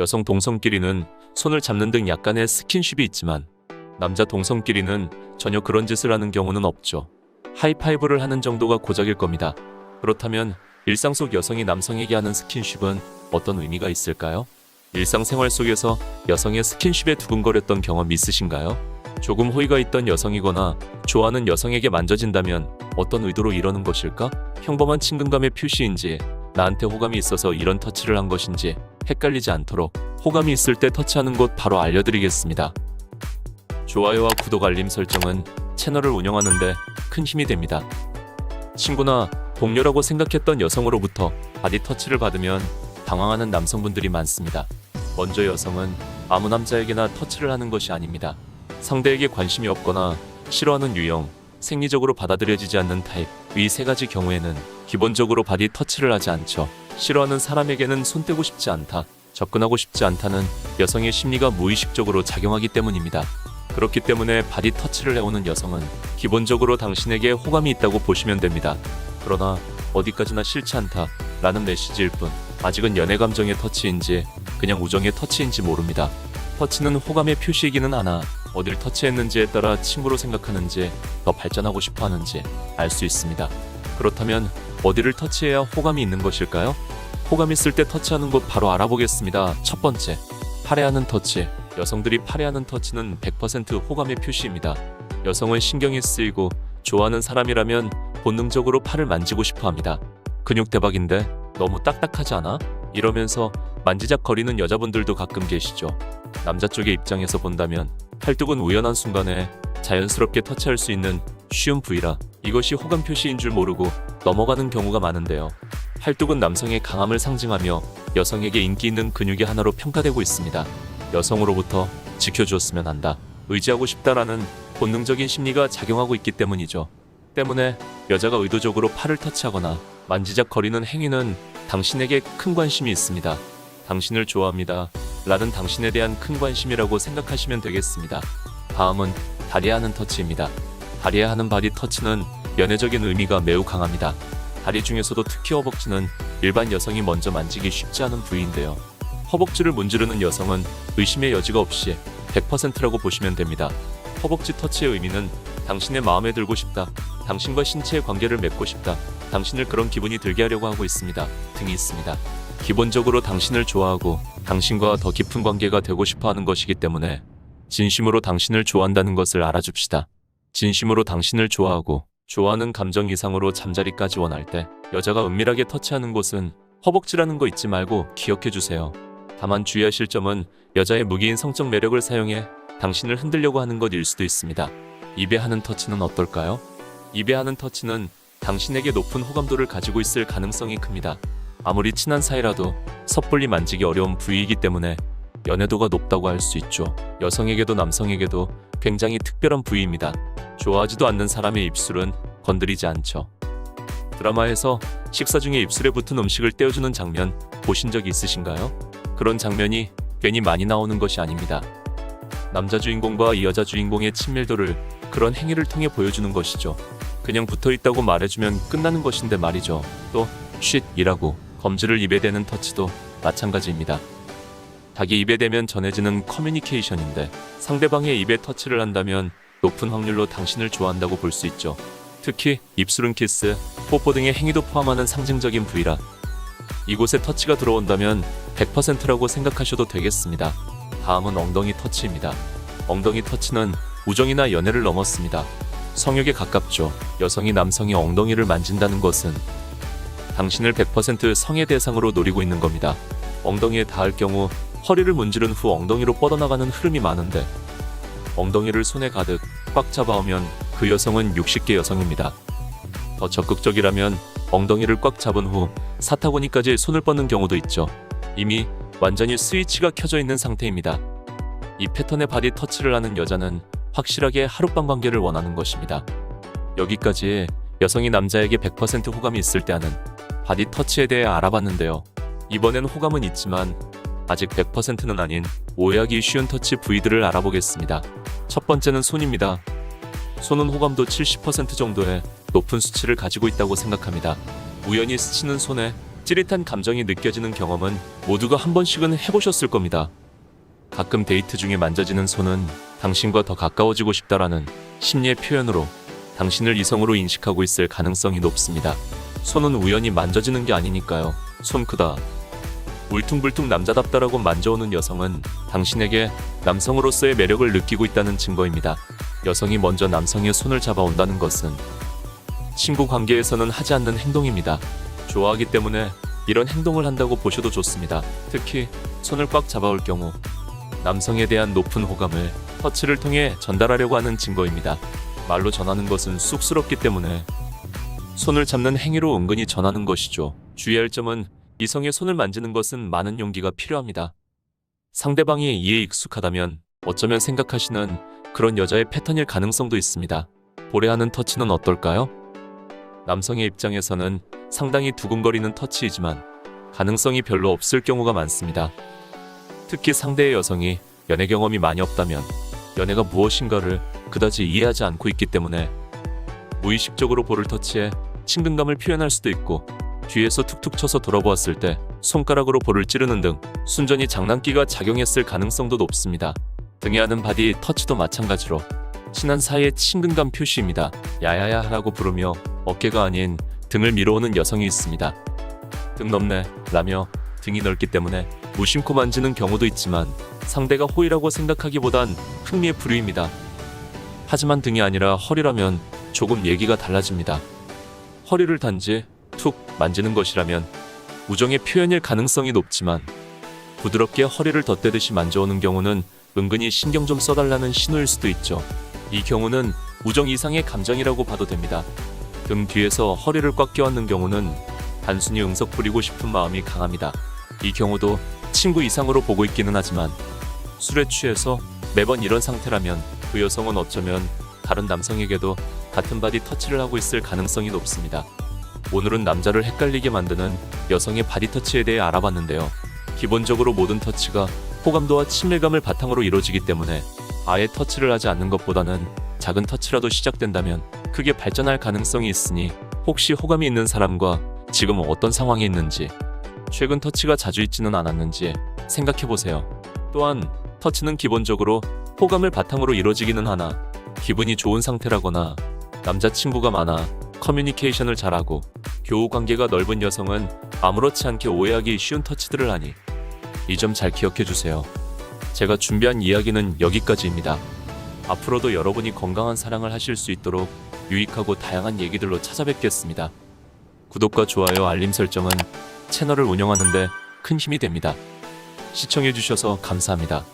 여성 동성끼리는 손을 잡는 등 약간의 스킨십이 있지만 남자 동성끼리는 전혀 그런 짓을 하는 경우는 없죠. 하이파이브를 하는 정도가 고작일 겁니다. 그렇다면 일상 속 여성이 남성에게 하는 스킨십은 어떤 의미가 있을까요? 일상생활 속에서 여성의 스킨십에 두근거렸던 경험 있으신가요? 조금 호의가 있던 여성이거나 좋아하는 여성에게 만져진다면 어떤 의도로 이러는 것일까? 평범한 친근감의 표시인지 나한테 호감이 있어서 이런 터치를 한 것인지 헷갈리지 않도록 호감이 있을 때 터치하는 곳 바로 알려드리겠습니다. 좋아요와 구독 알림 설정은 채널을 운영하는데 큰 힘이 됩니다. 친구나 동료라고 생각했던 여성으로부터 바디 터치를 받으면 당황하는 남성분들이 많습니다. 먼저 여성은 아무 남자에게나 터치를 하는 것이 아닙니다. 상대에게 관심이 없거나 싫어하는 유형, 생리적으로 받아들여지지 않는 타입, 위 세 가지 경우에는 기본적으로 바디 터치를 하지 않죠. 싫어하는 사람에게는 손 떼고 싶지 않다, 접근하고 싶지 않다는 여성의 심리가 무의식적으로 작용하기 때문입니다. 그렇기 때문에 바디 터치를 해오는 여성은 기본적으로 당신에게 호감이 있다고 보시면 됩니다. 그러나 어디까지나 싫지 않다 라는 메시지일 뿐 아직은 연애 감정의 터치인지 그냥 우정의 터치인지 모릅니다. 터치는 호감의 표시이기는 하나 어딜 터치했는지에 따라 친구로 생각하는지 더 발전하고 싶어 하는지 알 수 있습니다. 그렇다면 어디를 터치해야 호감이 있는 것일까요? 호감 있을 때 터치하는 곳 바로 알아보겠습니다. 첫 번째, 팔에 하는 터치. 여성들이 팔에 하는 터치는 100% 호감의 표시입니다. 여성은 신경이 쓰이고 좋아하는 사람이라면 본능적으로 팔을 만지고 싶어 합니다. 근육 대박인데 너무 딱딱하지 않아? 이러면서 만지작거리는 여자분들도 가끔 계시죠. 남자 쪽의 입장에서 본다면 팔뚝은 우연한 순간에 자연스럽게 터치할 수 있는 쉬운 부위라 이것이 호감 표시인 줄 모르고 넘어가는 경우가 많은데요. 팔뚝은 남성의 강함을 상징하며 여성에게 인기 있는 근육의 하나로 평가되고 있습니다. 여성으로부터 지켜주었으면 한다, 의지하고 싶다라는 본능적인 심리가 작용하고 있기 때문이죠. 때문에 여자가 의도적으로 팔을 터치하거나 만지작거리는 행위는 당신에게 큰 관심이 있습니다. 당신을 좋아합니다 라는 당신에 대한 큰 관심이라고 생각하시면 되겠습니다. 다음은 다리에 하는 터치입니다. 다리에 하는 바디 터치는 연애적인 의미가 매우 강합니다. 다리 중에서도 특히 허벅지는 일반 여성이 먼저 만지기 쉽지 않은 부위인데요. 허벅지를 문지르는 여성은 의심의 여지가 없이 100%라고 보시면 됩니다. 허벅지 터치의 의미는 당신의 마음에 들고 싶다, 당신과 신체의 관계를 맺고 싶다, 당신을 그런 기분이 들게 하려고 하고 있습니다 등이 있습니다. 기본적으로 당신을 좋아하고 당신과 더 깊은 관계가 되고 싶어 하는 것이기 때문에 진심으로 당신을 좋아한다는 것을 알아줍시다. 진심으로 당신을 좋아하고 좋아하는 감정 이상으로 잠자리까지 원할 때 여자가 은밀하게 터치하는 곳은 허벅지라는 거 잊지 말고 기억해주세요. 다만 주의하실 점은 여자의 무기인 성적 매력을 사용해 당신을 흔들려고 하는 것일 수도 있습니다. 입에 하는 터치는 어떨까요? 입에 하는 터치는 당신에게 높은 호감도를 가지고 있을 가능성이 큽니다. 아무리 친한 사이라도 섣불리 만지기 어려운 부위이기 때문에 연애도가 높다고 할 수 있죠. 여성에게도 남성에게도 굉장히 특별한 부위입니다. 좋아하지도 않는 사람의 입술은 건드리지 않죠. 드라마에서 식사 중에 입술에 붙은 음식을 떼어주는 장면 보신 적 있으신가요? 그런 장면이 괜히 많이 나오는 것이 아닙니다. 남자 주인공과 이 여자 주인공의 친밀도를 그런 행위를 통해 보여주는 것이죠. 그냥 붙어있다고 말해주면 끝나는 것인데 말이죠. 또 쉿이라고 검지를 입에 대는 터치도 마찬가지입니다. 자기 입에 대면 전해지는 커뮤니케이션인데 상대방의 입에 터치를 한다면 높은 확률로 당신을 좋아한다고 볼 수 있죠. 특히 입술은 키스, 뽀뽀 등의 행위도 포함하는 상징적인 부위라 이곳에 터치가 들어온다면 100%라고 생각하셔도 되겠습니다. 다음은 엉덩이 터치입니다. 엉덩이 터치는 우정이나 연애를 넘었습니다. 성욕에 가깝죠. 여성이 남성의 엉덩이를 만진다는 것은 당신을 100% 성의 대상으로 노리고 있는 겁니다. 엉덩이에 닿을 경우 허리를 문지른 후 엉덩이로 뻗어나가는 흐름이 많은데 엉덩이를 손에 가득 꽉 잡아오면 그 여성은 60개 여성입니다. 더 적극적이라면 엉덩이를 꽉 잡은 후 사타구니까지 손을 뻗는 경우도 있죠. 이미 완전히 스위치가 켜져 있는 상태입니다. 이 패턴의 바디 터치를 하는 여자는 확실하게 하룻밤 관계를 원하는 것입니다. 여기까지 여성이 남자에게 100% 호감이 있을 때 하는 바디 터치에 대해 알아봤는데요. 이번엔 호감은 있지만 아직 100%는 아닌 오해하기 쉬운 터치 부위들을 알아보겠습니다. 첫 번째는 손입니다. 손은 호감도 70% 정도의 높은 수치를 가지고 있다고 생각합니다. 우연히 스치는 손에 찌릿한 감정이 느껴지는 경험은 모두가 한 번씩은 해보셨을 겁니다. 가끔 데이트 중에 만져지는 손은 당신과 더 가까워지고 싶다라는 심리의 표현으로 당신을 이성으로 인식하고 있을 가능성이 높습니다. 손은 우연히 만져지는 게 아니니까요. 손 크다, 울퉁불퉁 남자답다라고 만져오는 여성은 당신에게 남성으로서의 매력을 느끼고 있다는 증거입니다. 여성이 먼저 남성의 손을 잡아온다는 것은 친구 관계에서는 하지 않는 행동입니다. 좋아하기 때문에 이런 행동을 한다고 보셔도 좋습니다. 특히 손을 꽉 잡아올 경우 남성에 대한 높은 호감을 터치를 통해 전달하려고 하는 증거입니다. 말로 전하는 것은 쑥스럽기 때문에 손을 잡는 행위로 은근히 전하는 것이죠. 주의할 점은 이성의 손을 만지는 것은 많은 용기가 필요합니다. 상대방이 이에 익숙하다면 어쩌면 생각하시는 그런 여자의 패턴일 가능성도 있습니다. 보레하는 터치는 어떨까요? 남성의 입장에서는 상당히 두근거리는 터치이지만 가능성이 별로 없을 경우가 많습니다. 특히 상대의 여성이 연애 경험이 많이 없다면 연애가 무엇인가를 그다지 이해하지 않고 있기 때문에 무의식적으로 볼을 터치해 친근감을 표현할 수도 있고, 뒤에서 툭툭 쳐서 돌아보았을 때 손가락으로 볼을 찌르는 등 순전히 장난기가 작용했을 가능성도 높습니다. 등에 하는 바디 터치도 마찬가지로 친한 사이의 친근감 표시입니다. 야야야 라고 부르며 어깨가 아닌 등을 밀어오는 여성이 있습니다. 등 넓네 라며 등이 넓기 때문에 무심코 만지는 경우도 있지만 상대가 호의라고 생각하기보단 흥미의 부류입니다. 하지만 등이 아니라 허리라면 조금 얘기가 달라집니다. 허리를 단지 툭 만지는 것이라면 우정의 표현일 가능성이 높지만 부드럽게 허리를 덧대듯이 만져오는 경우는 은근히 신경 좀 써달라는 신호일 수도 있죠. 이 경우는 우정 이상의 감정이라고 봐도 됩니다. 등 뒤에서 허리를 꽉 껴안는 경우는 단순히 응석 부리고 싶은 마음이 강합니다. 이 경우도 친구 이상으로 보고 있기는 하지만 술에 취해서 매번 이런 상태라면 그 여성은 어쩌면 다른 남성에게도 같은 바디 터치를 하고 있을 가능성이 높습니다. 오늘은 남자를 헷갈리게 만드는 여성의 바디 터치에 대해 알아봤는데요. 기본적으로 모든 터치가 호감도와 친밀감을 바탕으로 이루어지기 때문에 아예 터치를 하지 않는 것보다는 작은 터치라도 시작된다면 크게 발전할 가능성이 있으니 혹시 호감이 있는 사람과 지금 어떤 상황이 있는지, 최근 터치가 자주 있지는 않았는지 생각해보세요. 또한 터치는 기본적으로 호감을 바탕으로 이루어지기는 하나 기분이 좋은 상태라거나 남자친구가 많아 커뮤니케이션을 잘하고 교우 관계가 넓은 여성은 아무렇지 않게 오해하기 쉬운 터치들을 하니 이 점 잘 기억해주세요. 제가 준비한 이야기는 여기까지입니다. 앞으로도 여러분이 건강한 사랑을 하실 수 있도록 유익하고 다양한 얘기들로 찾아뵙겠습니다. 구독과 좋아요, 알림 설정은 채널을 운영하는 데 큰 힘이 됩니다. 시청해주셔서 감사합니다.